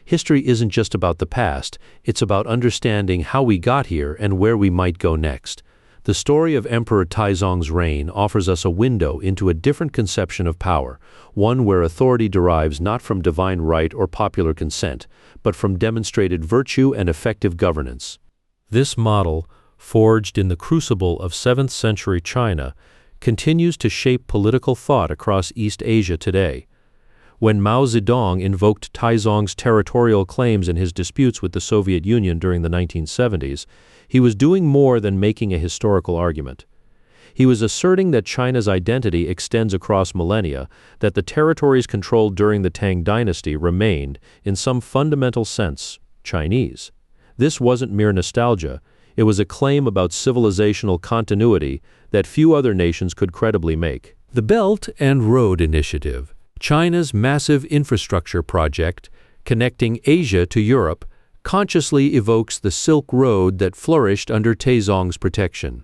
History isn't just about the past, it's about understanding how we got here and where we might go next. The story of Emperor Taizong's reign offers us a window into a different conception of power, one where authority derives not from divine right or popular consent, but from demonstrated virtue and effective governance. This model, forged in the crucible of 7th century China, continues to shape political thought across East Asia today. When Mao Zedong invoked Taizong's territorial claims in his disputes with the Soviet Union during the 1970s, he was doing more than making a historical argument. He was asserting that China's identity extends across millennia, that the territories controlled during the Tang Dynasty remained, in some fundamental sense, Chinese. This wasn't mere nostalgia, it was a claim about civilizational continuity that few other nations could credibly make. The Belt and Road Initiative, China's massive infrastructure project connecting Asia to Europe, consciously evokes the Silk Road that flourished under Taizong's protection.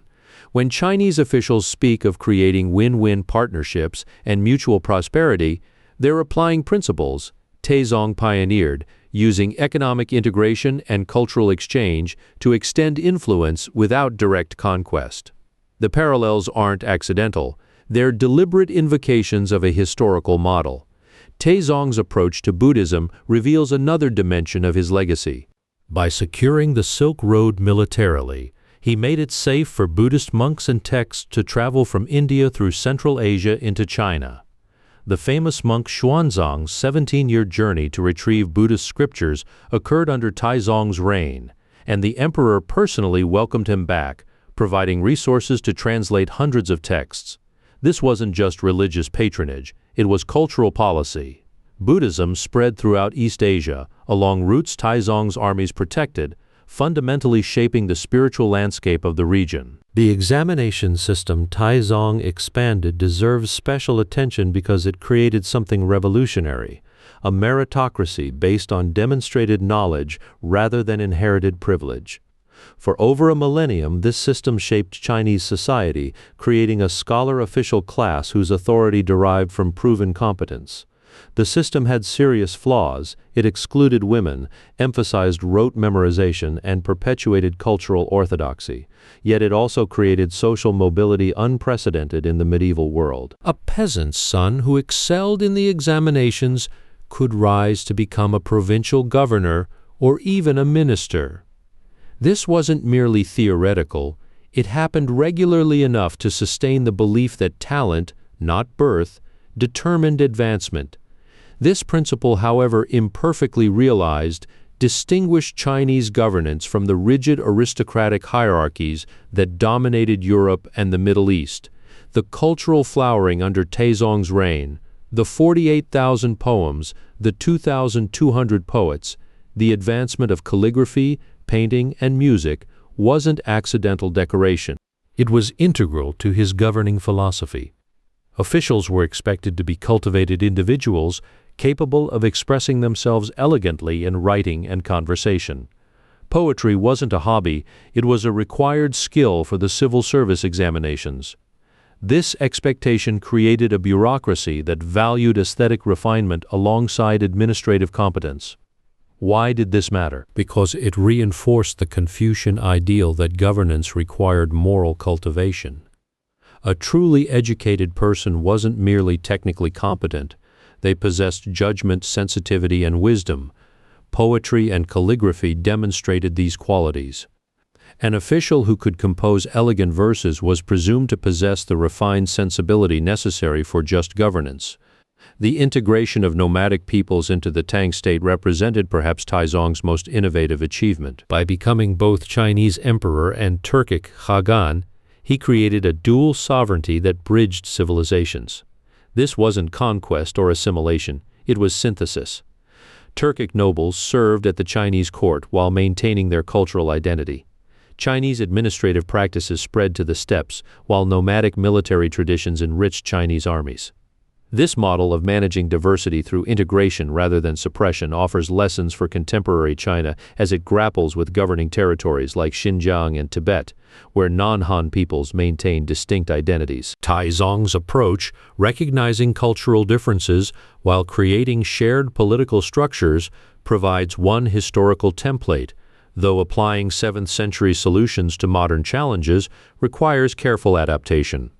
When Chinese officials speak of creating win-win partnerships and mutual prosperity, they're applying principles Taizong pioneered, using economic integration and cultural exchange to extend influence without direct conquest. The parallels aren't accidental. They're deliberate invocations of a historical model. Taizong's approach to Buddhism reveals another dimension of his legacy. By securing the Silk Road militarily, he made it safe for Buddhist monks and texts to travel from India through Central Asia into China. The famous monk Xuanzang's 17-year journey to retrieve Buddhist scriptures occurred under Taizong's reign, and the emperor personally welcomed him back, providing resources to translate hundreds of texts. This wasn't just religious patronage, it was cultural policy. Buddhism spread throughout East Asia, along routes Taizong's armies protected, fundamentally shaping the spiritual landscape of the region. The examination system Taizong expanded deserves special attention because it created something revolutionary, a meritocracy based on demonstrated knowledge rather than inherited privilege. For over a millennium, this system shaped Chinese society, creating a scholar-official class whose authority derived from proven competence. The system had serious flaws. It excluded women, emphasized rote memorization, and perpetuated cultural orthodoxy. Yet it also created social mobility unprecedented in the medieval world. A peasant's son who excelled in the examinations could rise to become a provincial governor or even a minister. This wasn't merely theoretical, it happened regularly enough to sustain the belief that talent, not birth, determined advancement. This principle, however imperfectly realized, distinguished Chinese governance from the rigid aristocratic hierarchies that dominated Europe and the Middle East. The cultural flowering under Taizong's reign, the 48,000 poems, the 2,200 poets, the advancement of calligraphy, painting, and music wasn't accidental decoration. It was integral to his governing philosophy. Officials were expected to be cultivated individuals capable of expressing themselves elegantly in writing and conversation. Poetry wasn't a hobby, it was a required skill for the civil service examinations. This expectation created a bureaucracy that valued aesthetic refinement alongside administrative competence. Why did this matter? Because it reinforced the Confucian ideal that governance required moral cultivation. A truly educated person wasn't merely technically competent, they possessed judgment, sensitivity, and wisdom. Poetry and calligraphy demonstrated these qualities. An official who could compose elegant verses was presumed to possess the refined sensibility necessary for just governance. The integration of nomadic peoples into the Tang state represented perhaps Taizong's most innovative achievement. By becoming both Chinese emperor and Turkic Khagan, he created a dual sovereignty that bridged civilizations. This wasn't conquest or assimilation, it was synthesis. Turkic nobles served at the Chinese court while maintaining their cultural identity. Chinese administrative practices spread to the steppes, while nomadic military traditions enriched Chinese armies. This model of managing diversity through integration rather than suppression offers lessons for contemporary China as it grapples with governing territories like Xinjiang and Tibet, where non-Han peoples maintain distinct identities. Taizong's approach, recognizing cultural differences while creating shared political structures, provides one historical template, though applying 7th-century solutions to modern challenges requires careful adaptation.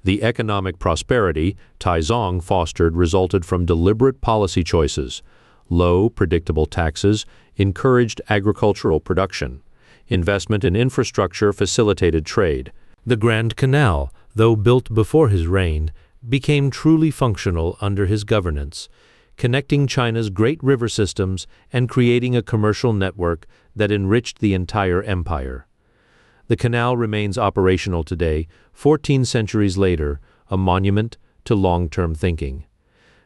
The economic prosperity Taizong fostered resulted from deliberate policy choices. Low, predictable taxes encouraged agricultural production. Investment in infrastructure facilitated trade. The Grand Canal, though built before his reign, became truly functional under his governance, connecting China's great river systems and creating a commercial network that enriched the entire empire. The canal remains operational today, 14 centuries later, a monument to long-term thinking.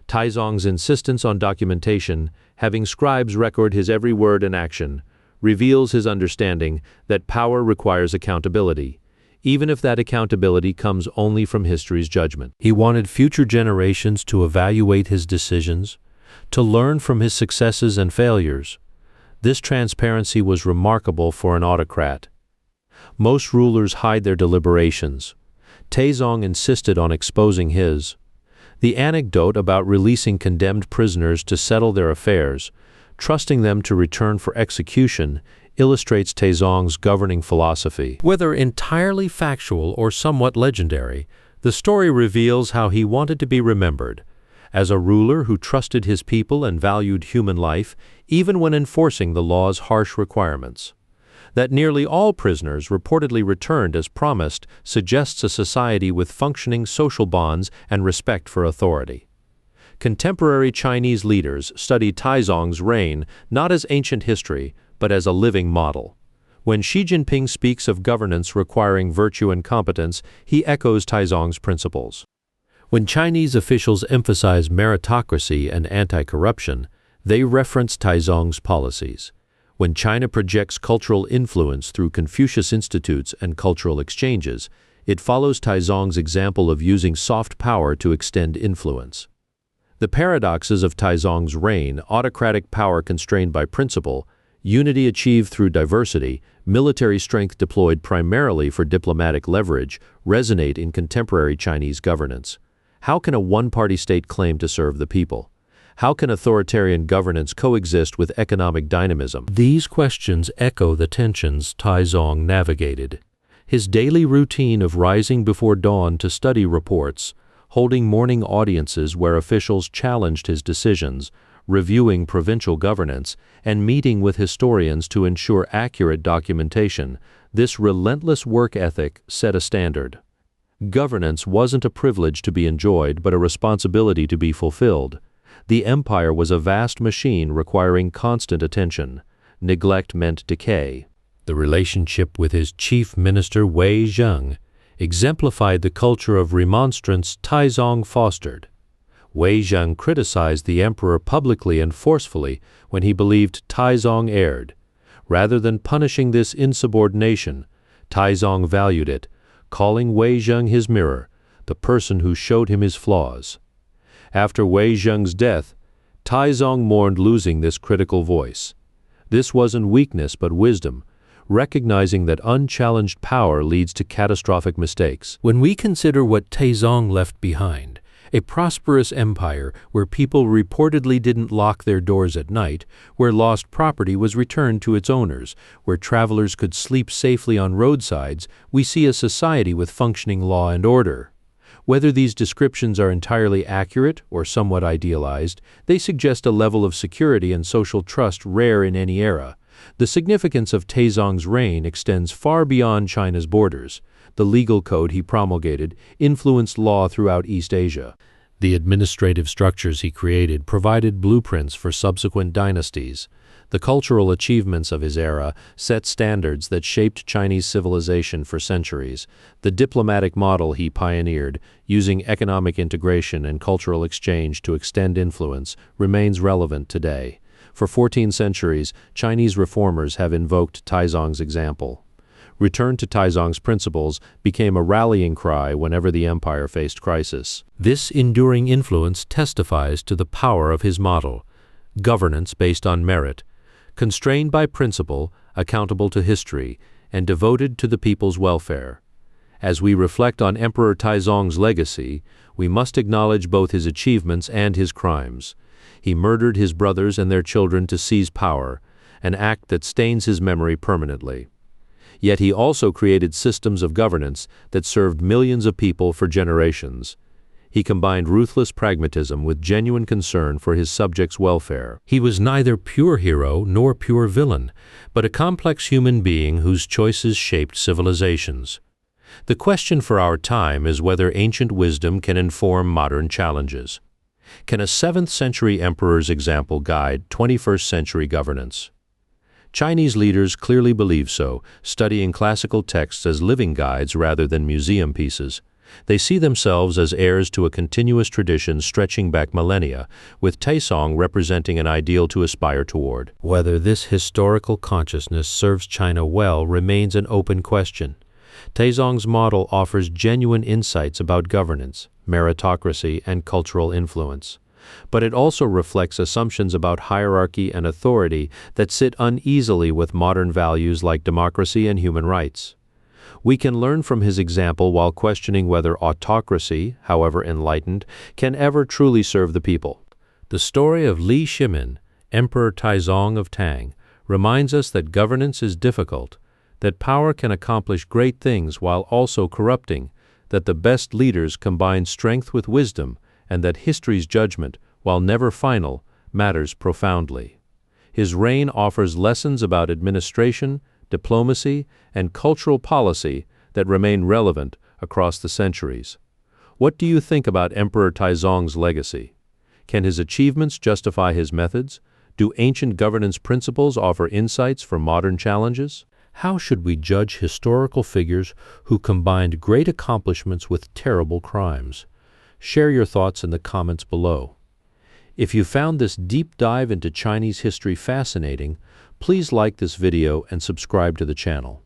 Taizong's insistence on documentation, having scribes record his every word and action, reveals his understanding that power requires accountability, even if that accountability comes only from history's judgment. He wanted future generations to evaluate his decisions, to learn from his successes and failures. This transparency was remarkable for an autocrat. Most rulers hide their deliberations. Taizong insisted on exposing his. The anecdote about releasing condemned prisoners to settle their affairs, trusting them to return for execution, illustrates Taizong's governing philosophy. Whether entirely factual or somewhat legendary, the story reveals how he wanted to be remembered, as a ruler who trusted his people and valued human life, even when enforcing the law's harsh requirements. That nearly all prisoners reportedly returned as promised suggests a society with functioning social bonds and respect for authority. Contemporary Chinese leaders study Taizong's reign not as ancient history, but as a living model. When Xi Jinping speaks of governance requiring virtue and competence, he echoes Taizong's principles. When Chinese officials emphasize meritocracy and anti-corruption, they reference Taizong's policies. When China projects cultural influence through Confucius institutes and cultural exchanges, it follows Taizong's example of using soft power to extend influence. The paradoxes of Taizong's reign, autocratic power constrained by principle, unity achieved through diversity, military strength deployed primarily for diplomatic leverage, resonate in contemporary Chinese governance. How can a one-party state claim to serve the people? How can authoritarian governance coexist with economic dynamism? These questions echo the tensions Taizong navigated. His daily routine of rising before dawn to study reports, holding morning audiences where officials challenged his decisions, reviewing provincial governance, and meeting with historians to ensure accurate documentation, this relentless work ethic set a standard. Governance wasn't a privilege to be enjoyed, but a responsibility to be fulfilled. The empire was a vast machine requiring constant attention. Neglect meant decay. The relationship with his chief minister Wei Zheng exemplified the culture of remonstrance Taizong fostered. Wei Zheng criticized the emperor publicly and forcefully when he believed Taizong erred. Rather than punishing this insubordination, Taizong valued it, calling Wei Zheng his mirror, the person who showed him his flaws. After Wei Zheng's death, Taizong mourned losing this critical voice. This wasn't weakness but wisdom, recognizing that unchallenged power leads to catastrophic mistakes. When we consider what Taizong left behind, a prosperous empire where people reportedly didn't lock their doors at night, where lost property was returned to its owners, where travelers could sleep safely on roadsides, we see a society with functioning law and order. Whether these descriptions are entirely accurate or somewhat idealized, they suggest a level of security and social trust rare in any era. The significance of Taizong's reign extends far beyond China's borders. The legal code he promulgated influenced law throughout East Asia. The administrative structures he created provided blueprints for subsequent dynasties. The cultural achievements of his era set standards that shaped Chinese civilization for centuries. The diplomatic model he pioneered, using economic integration and cultural exchange to extend influence, remains relevant today. For 14 centuries, Chinese reformers have invoked Taizong's example. Return to Taizong's principles became a rallying cry whenever the empire faced crisis. This enduring influence testifies to the power of his model: governance based on merit, constrained by principle, accountable to history, and devoted to the people's welfare. As we reflect on Emperor Taizong's legacy, we must acknowledge both his achievements and his crimes. He murdered his brothers and their children to seize power, an act that stains his memory permanently. Yet he also created systems of governance that served millions of people for generations. He combined ruthless pragmatism with genuine concern for his subjects' welfare. He was neither pure hero nor pure villain, but a complex human being whose choices shaped civilizations. The question for our time is whether ancient wisdom can inform modern challenges. Can a 7th-century emperor's example guide 21st-century governance? Chinese leaders clearly believe so, studying classical texts as living guides rather than museum pieces. They see themselves as heirs to a continuous tradition stretching back millennia, with Taizong representing an ideal to aspire toward. Whether this historical consciousness serves China well remains an open question. Taizong's model offers genuine insights about governance, meritocracy, and cultural influence. But it also reflects assumptions about hierarchy and authority that sit uneasily with modern values like democracy and human rights. We can learn from his example while questioning whether autocracy, however enlightened, can ever truly serve the people. The story of Li Shimin, Emperor Taizong of Tang, reminds us that governance is difficult, that power can accomplish great things while also corrupting, that the best leaders combine strength with wisdom, and that history's judgment, while never final, matters profoundly. His reign offers lessons about administration, diplomacy, and cultural policy that remain relevant across the centuries. What do you think about Emperor Taizong's legacy? Can his achievements justify his methods? Do ancient governance principles offer insights for modern challenges? How should we judge historical figures who combined great accomplishments with terrible crimes? Share your thoughts in the comments below. If you found this deep dive into Chinese history fascinating, please like this video and subscribe to the channel.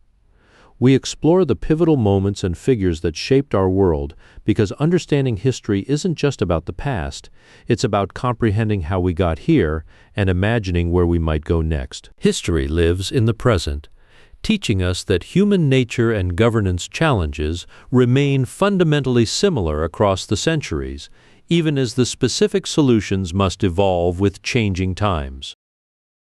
We explore the pivotal moments and figures that shaped our world because understanding history isn't just about the past, it's about comprehending how we got here and imagining where we might go next. History lives in the present, teaching us that human nature and governance challenges remain fundamentally similar across the centuries, even as the specific solutions must evolve with changing times.